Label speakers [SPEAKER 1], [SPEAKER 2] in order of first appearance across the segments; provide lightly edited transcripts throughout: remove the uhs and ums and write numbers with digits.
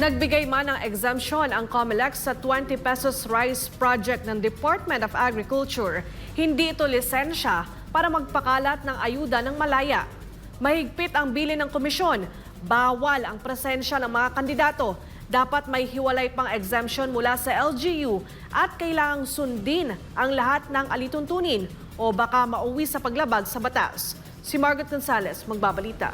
[SPEAKER 1] Nagbigay man ng exemption ang COMELEC sa 20 pesos rice project ng Department of Agriculture. Hindi ito lisensya para magpakalat ng ayuda ng malaya. Mahigpit ang bilin ng komisyon. Bawal ang presensya ng mga kandidato. Dapat may hiwalay pang exemption mula sa LGU at kailangang sundin ang lahat ng alituntunin o baka mauwi sa paglabag sa batas. Si Margaret Gonzalez magbabalita.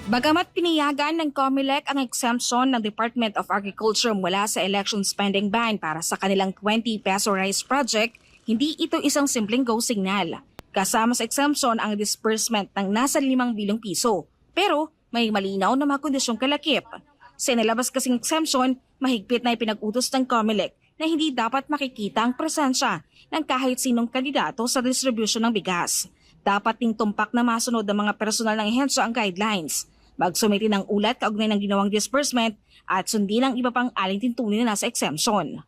[SPEAKER 2] Bagamat piniyagan ng COMELEC ang exemption ng Department of Agriculture mula sa election spending ban para sa kanilang 20 peso rice project, hindi ito isang simpleng go signal. Kasama sa exemption ang disbursement ng nasa 5 bilyong piso. Pero may malinaw na mga kondisyong kalakip. Sa inilabas kasing exemption, mahigpit na ipinag-utos ng COMELEC na hindi dapat makikita ang presensya ng kahit sinong kandidato sa distribution ng bigas. Dapat ding tumpak na masunod ng mga personal ng ehensya ang guidelines. Magsumiti ng ulat kaugnay ng ginawang disbursement at sundin ang iba pang alintuntunin na nasa exemption.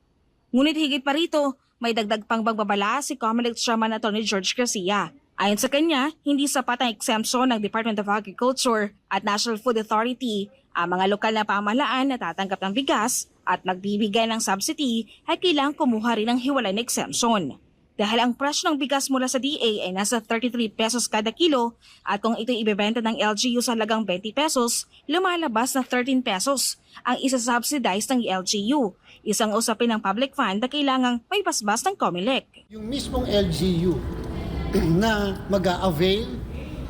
[SPEAKER 2] Ngunit higit pa rito, may dagdag pang pagbabala si COMELEC Chairman Atty. George Garcia. Ayon sa kanya, hindi sapat ang exemption ng Department of Agriculture at National Food Authority. Ang mga lokal na pamahalaan na tatanggap ng bigas at magbibigay ng subsidy ay kailangang kumuha rin ng hiwalay na exemption. Dahil ang presyo ng bigas mula sa DA ay nasa 33 pesos kada kilo at kung ito'y ibebenta ng LGU sa halagang 20 pesos, lumalabas na 13 pesos ang isa-subsidize ng LGU. Isang usapin ng public fund na kailangang may basbas ng COMELEC.
[SPEAKER 3] Yung mismong LGU na mag-a-avail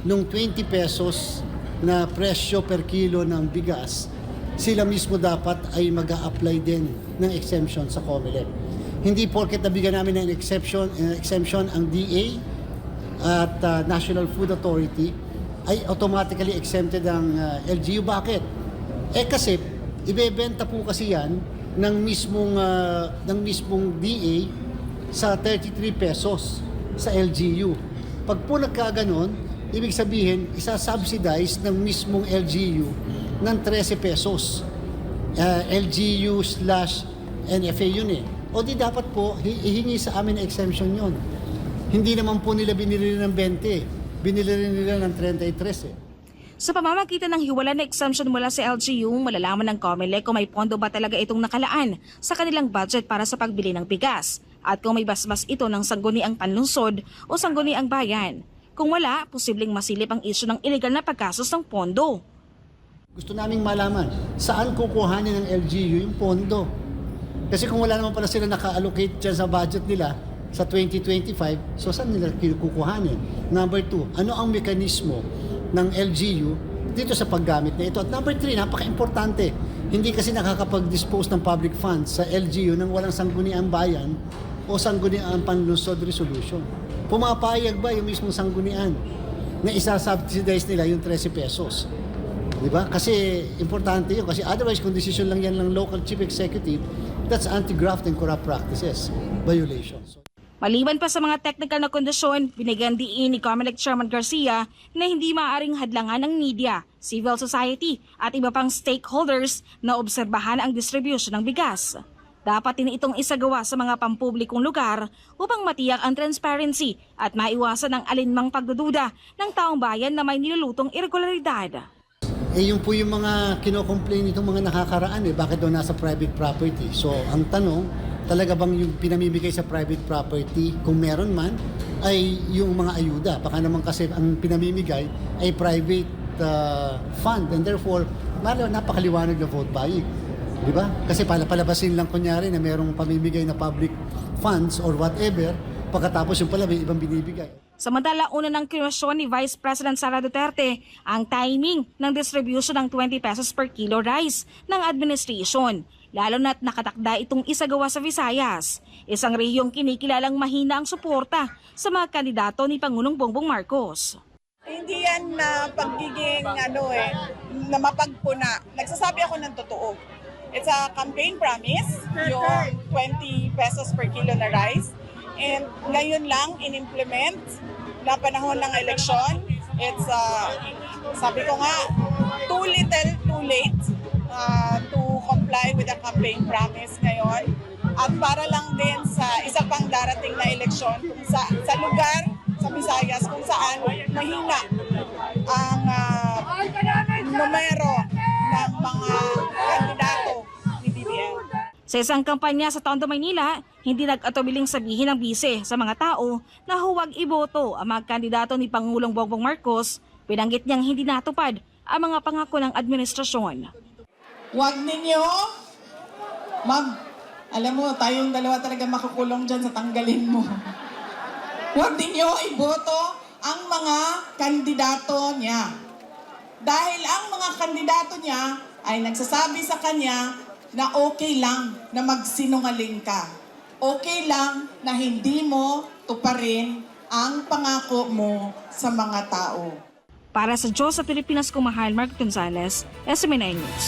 [SPEAKER 3] ng 20 pesos na presyo per kilo ng bigas, sila mismo dapat ay mag-a-apply din ng exemption sa COMELEC. Hindi porket nabigyan namin ng exemption ang DA at National Food Authority ay automatically exempted ang LGU. Bakit? Kasi ibebenta po kasi yan ng mismong DA sa 33 pesos sa LGU. Pag po nagkaganon, ibig sabihin isa-subsidize ng mismong LGU ng 13 pesos. LGU/NFA yun eh. O di dapat po, ihingi sa amin na exemption yon. Hindi naman po nila binili ng 20, binili rin nila ng 33 eh.
[SPEAKER 2] Sa pamamagitan ng hiwalay na exemption mula sa LGU, malalaman ng COMELEC kung may pondo ba talaga itong nakalaan sa kanilang budget para sa pagbili ng bigas at kung may basbas ito ng sangguniang panlungsod o sangguniang bayan. Kung wala, posibleng masilip ang isyu ng illegal na paggastos ng pondo.
[SPEAKER 3] Gusto naming malaman, saan kukuhanin ng LGU yung pondo? Kasi kung wala naman pala sila naka-allocate dyan sa budget nila sa 2025, so saan nila kukuhanin? Number 2, ano ang mekanismo ng LGU dito sa paggamit na ito? At number 3, napaka-importante, hindi kasi nakakapag-dispose ng public funds sa LGU nang walang sangguniang bayan o sangguniang panlungsod resolution. Pumapayag ba yung mismong sanggunian na isa-subsidize nila yung 13 pesos? Diba? Kasi importante yun. Kasi otherwise, kung decision lang yan ng local chief executive, that's anti-graft and corrupt practices violations.
[SPEAKER 2] Maliban pa sa mga technical na kondisyon, binigyan diin ni COMELEC Chairman Garcia na hindi maaaring hadlangan ng media, civil society at iba pang stakeholders na obserbahan ang distribution ng bigas. Dapat din itong isagawa sa mga pampublikong lugar upang matiyak ang transparency at maiwasan ang alinmang pagdududa ng taong bayan na may nilulutong irregularidad.
[SPEAKER 3] Yun po yung mga kino-complain itong mga nakakaraan bakit daw nasa private property. So ang tanong, talaga bang yung pinamimigay sa private property, kung meron man, ay yung mga ayuda? Baka naman kasi ang pinamimigay ay private fund and therefore napakaliwanag na vote buying. Di ba? Kasi palabasin lang kunyari na merong pamimigay na public funds or whatever, pagkatapos yung pala may ibang binibigay.
[SPEAKER 2] Samantala, una ng kinwestiyon ni Vice President Sara Duterte ang timing ng distribution ng 20 pesos per kilo rice ng administration, lalo na't nakatakda itong isagawa sa Visayas. Isang rehiyong kinikilalang mahina ang suporta sa mga kandidato ni Pangulong Bongbong Marcos.
[SPEAKER 4] Hindi yan na pagiging na mapagpuna. Nagsasabi ako ng totoo. It's a campaign promise, yung 20 pesos per kilo na rice. And ngayon lang in-implement na panahon ng eleksyon. It's, sabi ko nga, too little, too late to comply with the campaign promise ngayon. At para lang din sa isa pang darating na eleksyon kung sa lugar sa Visayas kung saan mahina ang numero ng mga kandidato ni BBM.
[SPEAKER 2] Sa isang kampanya sa Tondo, Maynila, hindi nag-atubiling sabihin ng bise sa mga tao na huwag iboto ang mga kandidato ni Pangulong Bongbong Marcos. Binanggit niyang hindi natupad ang mga pangako ng administrasyon.
[SPEAKER 4] Huwag ninyo, alam mo, tayong dalawa talaga makukulong dyan sa tanggalin mo. Huwag ninyo iboto ang mga kandidato niya. Dahil ang mga kandidato niya ay nagsasabi sa kanya na okay lang na magsinungaling ka. Okay lang na hindi mo tuparin ang pangako mo sa mga tao.
[SPEAKER 2] Para sa Diyos sa Pilipinas, Kumahal, Mark Gonzalez, SMNI News.